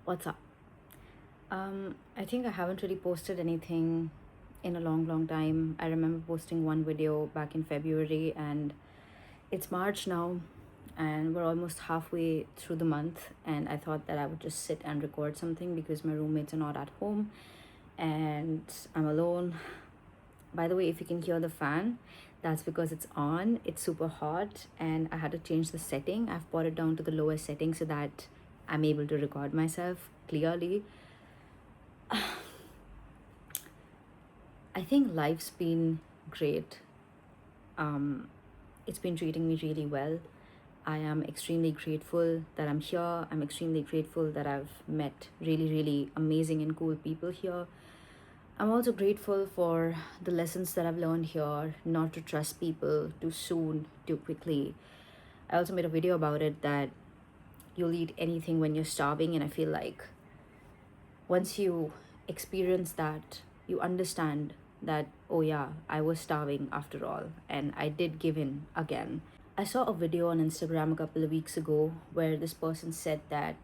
What's up? I think I haven't really posted anything in a long time. I remember posting one video back in February, and it's March now, and we're almost halfway through the month. And I thought that I would just sit and record something because my roommates are not at home and I'm alone. By the way, if you can hear the fan, that's because it's on. It's super hot, and I had to change the setting. I've brought it down to the lowest setting so that I'm able to record myself clearly. I think life's been great. Um, it's been treating me really well. I am extremely grateful that I'm here. I'm extremely grateful that I've met really amazing and cool people here. I'm also grateful for the lessons that I've learned here, not to trust people too soon, too quickly. I also made a video about it that you'll eat anything when you're starving, and I feel like once you experience that, you understand that, oh yeah, I was starving after all, and I did give in again. I saw a video on Instagram a couple of weeks ago where this person said that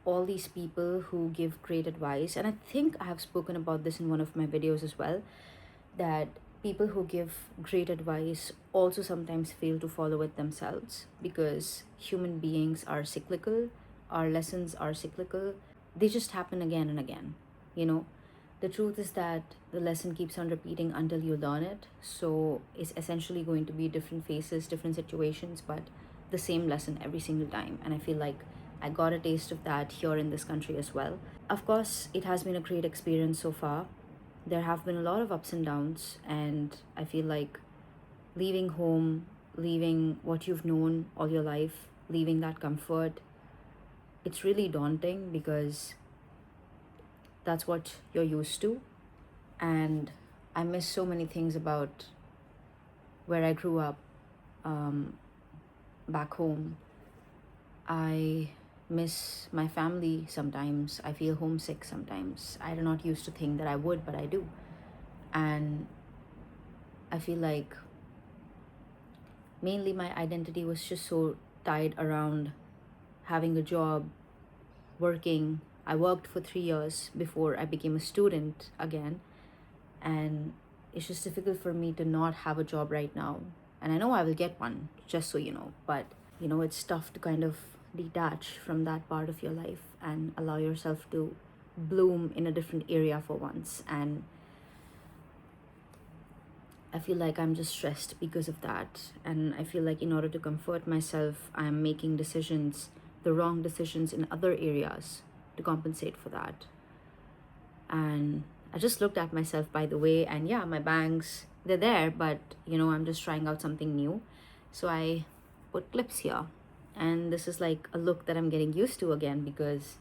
all these people who give great advice, and I think I have spoken about this in one of my videos as well, that people who give great advice also sometimes fail to follow it themselves because human beings are cyclical, our lessons are cyclical, they just happen again and again, you know. The truth is that the lesson keeps on repeating until you learn it, so it's essentially going to be different faces, different situations, but the same lesson every single time. And I feel like I got a taste of that here in this country as well. Of course, it has been a great experience so far. There have been a lot of ups and downs, and I feel like leaving home, leaving what you've known all your life, leaving that comfort, it's really daunting because that's what you're used to. And I miss so many things about where I grew up, um, back home. I miss my family sometimes. I feel homesick sometimes. I do not used to think that I would, but I do. And I feel like mainly my identity was just so tied around having a job, working. I worked for 3 years before I became a student again, and it's just difficult for me to not have a job right now. And I know I will get one, just so you know, but it's tough to kind of detach from that part of your life and allow yourself to bloom in a different area for once. And I feel like I'm just stressed because of that. And I feel like in order to comfort myself, I'm making decisions, the wrong decisions in other areas to compensate for that. And I just looked at myself, by the way, and yeah, my bangs, they're there, but I'm just trying out something new. So I put clips here. And this is like a look that I'm getting used to again because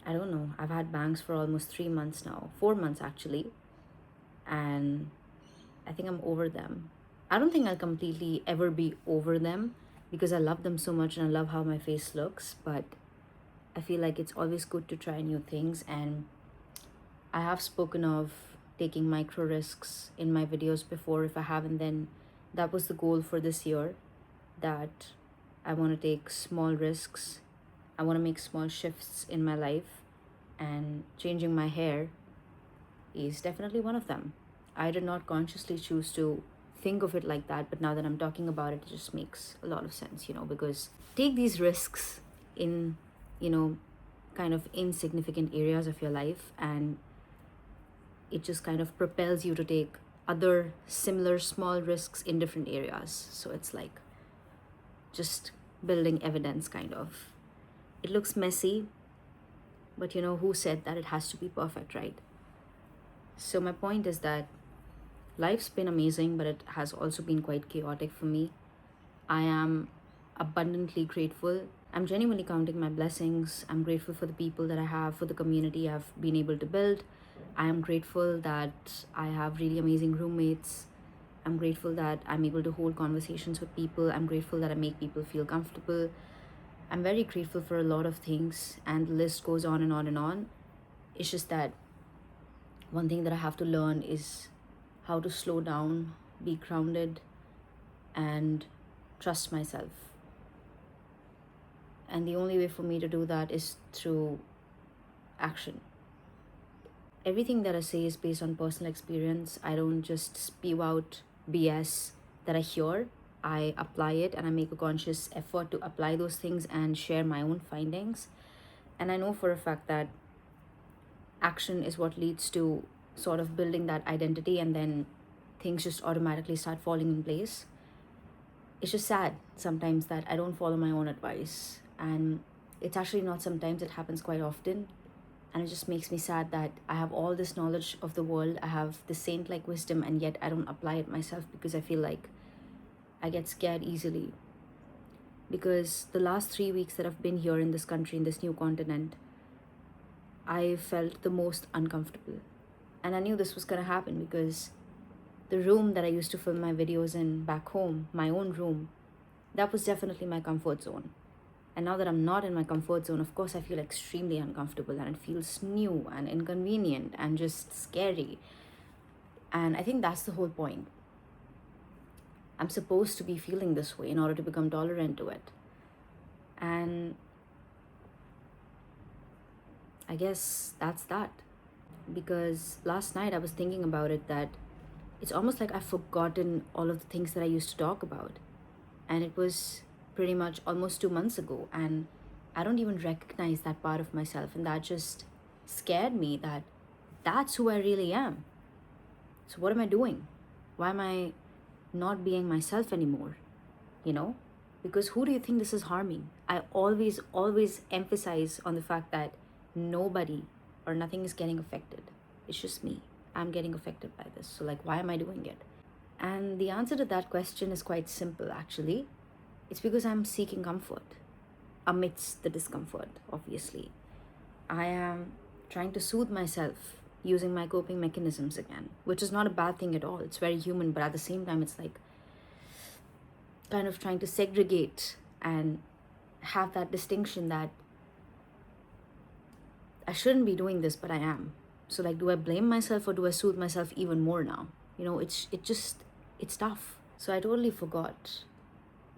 I don't know, I've had bangs for almost 3 months now, 4 months actually. And I think I'm over them. I don't think I'll completely ever be over them because I love them so much and I love how my face looks, but I feel like it's always good to try new things. And I have spoken of taking micro risks in my videos before. If I haven't, then that was the goal for this year, that I want to take small risks. I want to make small shifts in my life, and changing my hair is definitely one of them. I did not consciously choose to think of it like that, but now that I'm talking about it, it just makes a lot of sense, because take these risks in, kind of insignificant areas of your life, and it just kind of propels you to take other similar small risks in different areas. So it's like just building evidence, kind of. It looks messy, but who said that it has to be perfect, right? So my point is that life's been amazing, but it has also been quite chaotic for me. I am abundantly grateful. I'm genuinely counting my blessings. I'm grateful for the people that I have, for the community I've been able to build. I am grateful that I have really amazing roommates. I'm grateful that I'm able to hold conversations with people. I'm grateful that I make people feel comfortable. I'm very grateful for a lot of things, and the list goes on and on and on. It's just that one thing that I have to learn is how to slow down, be grounded, and trust myself. And the only way for me to do that is through action. Everything that I say is based on personal experience. I don't just spew out BS that I hear. I apply it and I make a conscious effort to apply those things and share my own findings. And I know for a fact that action is what leads to sort of building that identity, and then things just automatically start falling in place. It's just sad sometimes that I don't follow my own advice. And it's actually not sometimes, it happens quite often. And it just makes me sad that I have all this knowledge of the world, I have the saint like wisdom, and yet I don't apply it myself because I feel like I get scared easily. Because the last 3 weeks that I've been here in this country, in this new continent, I felt the most uncomfortable. And I knew this was gonna happen because the room that I used to film my videos in back home, my own room, that was definitely my comfort zone. And now that I'm not in my comfort zone, of course, I feel extremely uncomfortable, and it feels new and inconvenient and just scary. And I think that's the whole point. I'm supposed to be feeling this way in order to become tolerant to it. And I guess that's that. Because last night I was thinking about it, that it's almost like I've forgotten all of the things that I used to talk about. And it was pretty much almost 2 months ago. And I don't even recognize that part of myself. And that just scared me, that that's who I really am. So what am I doing? Why am I not being myself anymore? You know? Because who do you think this is harming? I always emphasize on the fact that nobody or nothing is getting affected. It's just me. I'm getting affected by this. So, like, why am I doing it? And the answer to that question is quite simple, actually. It's because I'm seeking comfort amidst the discomfort, obviously. I am trying to soothe myself using my coping mechanisms again, which is not a bad thing at all. It's very human, but at the same time, it's like kind of trying to segregate and have that distinction that I shouldn't be doing this, but I am. So, like, do I blame myself or do I soothe myself even more now? You know, it's tough. So I totally forgot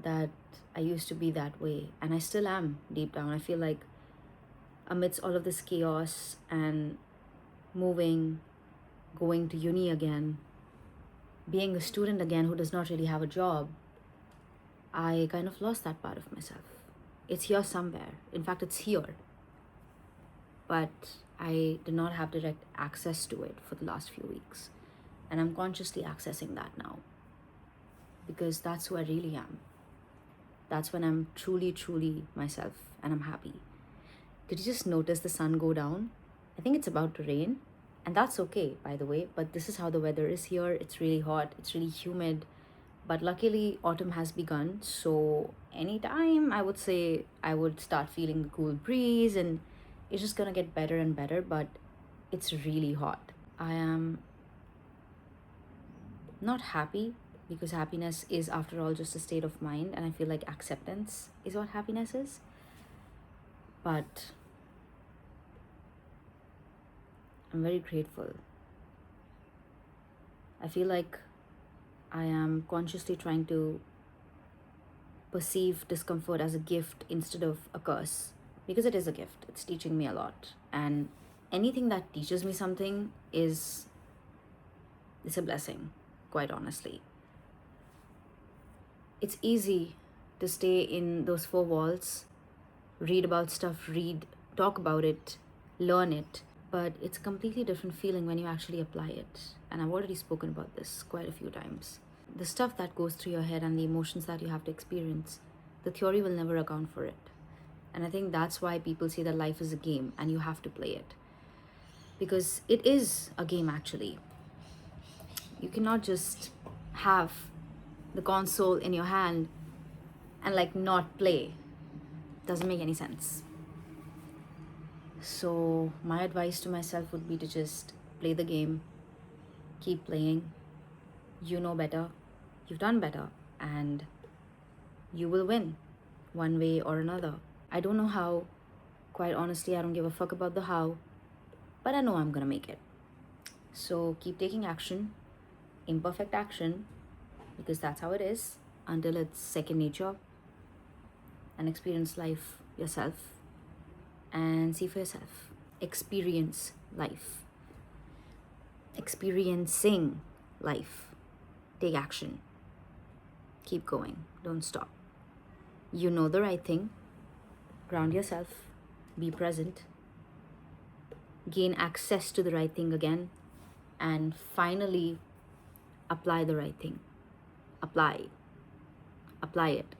that I used to be that way, and I still am deep down. I feel like amidst all of this chaos and moving, going to uni again, being a student again who does not really have a job, I kind of lost that part of myself. It's here somewhere. In fact, it's here. But I did not have direct access to it for the last few weeks. And I'm consciously accessing that now. Because that's who I really am. That's when I'm truly, truly myself, and I'm happy. Did you just notice the sun go down? I think it's about to rain. And that's okay, by the way. But this is how the weather is here. It's really hot. It's really humid. But luckily, autumn has begun. So anytime, I would say, I would start feeling the cool breeze, and it's just gonna get better and better. But it's really hot. I am not happy, because happiness is, after all, just a state of mind. And I feel like acceptance is what happiness is. But I'm very grateful. I feel like I am consciously trying to perceive discomfort as a gift instead of a curse, because it is a gift. It's teaching me a lot, and anything that teaches me something is a blessing, quite honestly. It's easy to stay in those four walls, read about stuff, talk about it, learn it, but it's a completely different feeling when you actually apply it. And I've already spoken about this quite a few times. The stuff that goes through your head and the emotions that you have to experience, the theory will never account for it. And I think that's why people say that life is a game and you have to play it. Because it is a game, actually. You cannot just have the console in your hand and like not play. Doesn't make any sense. So my advice to myself would be to just play the game, keep playing. You know better, you've done better, and you will win one way or another. I don't know how. Quite honestly, I don't give a fuck about the how, but I know I'm gonna make it. So keep taking action, imperfect action, because that's how it is, until it's second nature, and experience life yourself and see for yourself. Experience life. Experiencing life. Take action. Keep going. Don't stop. You know the right thing. Ground yourself. Be present. Gain access to the right thing again. And finally, apply the right thing. Apply. Apply it.